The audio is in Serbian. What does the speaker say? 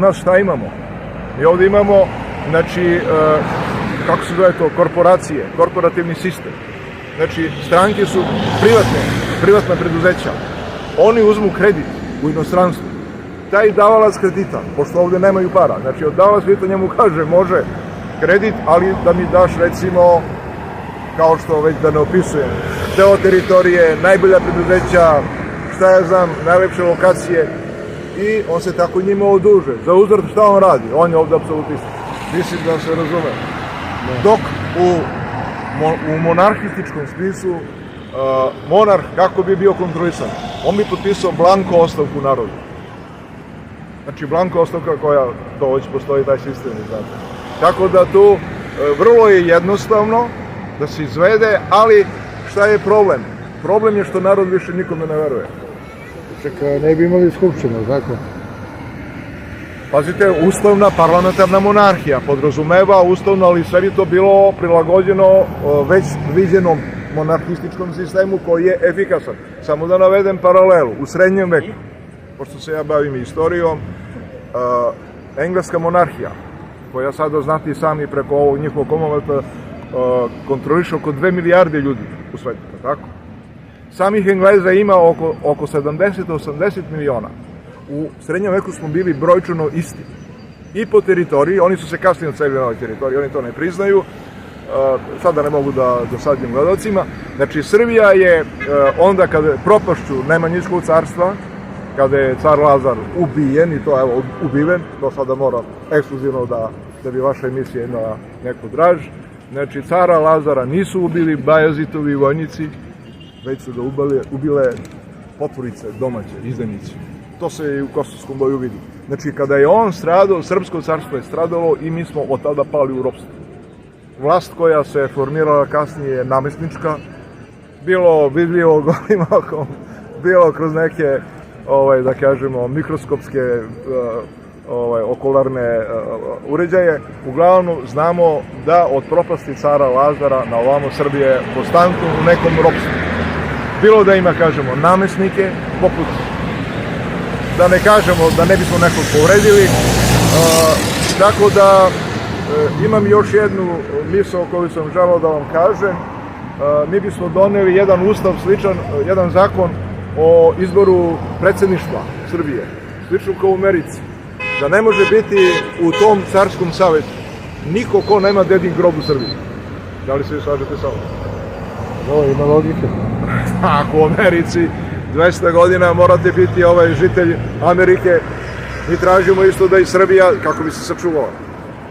Nas šta imamo? Mi ovdje imamo, znači, kako se zove to, korporacije, korporativni sistem. Znači, stranke su privatna preduzeća. Oni uzmu kredit u inostranstvu. Taj davalac kredita, pošto ovdje nemaju para, znači od davalac kredita njemu kaže može kredit, ali da mi daš recimo, kao što već da ne opisujem, deo teritorije, najbolja preduzeća, šta ja znam, najlepše lokacije, i on se tako njima oduže. Za uzvrat šta on radi? On je ovdje apsolutist. Mislim da se razume. Dok u monarhističkom smislu monarh kako bi bio kontrolisan? On bi potpisao blanko ostavku narodu. Znači blanko ostavka koja, to već postoji taj sistem, znate. Tako da tu vrlo je jednostavno da se izvede, ali šta je problem? Problem je što narod više nikome ne veruje. Čekaj, ne bi imali skupštinu, tako? Pazite, ustavna parlamentarna monarhija podrazumeva ustavno, ali sve bi to bilo prilagođeno već viđenom monarhističkom sistemu koji je efikasan. Samo da navedem paralelu. U srednjem veku, pošto se ja bavim istorijom, engleska monarhija, koja sada znate i sami preko ovog njihovog Commonwealtha kontroliše oko 2 milijarde ljudi u svetu, tako? Samih Engleza ima oko 70-80 miliona. U srednjem veku smo bili brojčano isti. I po teritoriji, oni su se kasnije odselili na ovoj teritoriji, oni to ne priznaju, sada ne mogu da dosadim gledalcima. Znači, Srbija je onda kada propašću Nemanjićkog carstva, kada je car Lazar ubijen, i to evo ubiven, to sada moram ekskluzivno da bi vaša emisija imala neku draž. Znači, cara Lazara nisu ubili Bajazitovi vojnici, već su ga ubile potvorice domaće, izdajnici. To se i u Kosovskom boju vidi. Znači, kada je on stradao, Srpsko carstvo je stradalo i mi smo od tada pali u ropstvo. Vlast koja se formirala kasnije je namesnička, bilo vidljivo golim okom, bilo kroz neke, da kažemo, mikroskopske okularne uređaje. Uglavnom, znamo da od propasti cara Lazara na ovamo Srbije je konstantno u nekom ropstvu. Bilo da ima, kažemo, namesnike, poput, da ne kažemo, da ne bismo nekog povredili, tako da imam još jednu misao koju sam želeo da vam kažem. Mi bismo doneli jedan ustav sličan, jedan zakon o izboru predsjedništva Srbije, slično kao u Americi, da ne može biti u tom carskom savetu niko ko nema dedin grob u Srbiji. Da li se vi slažete sa mnom? Ovo ima logike. Ako u Americi 200 godina morate biti žitelj Amerike, mi tražimo isto da i Srbija, kako bi se sačuvala.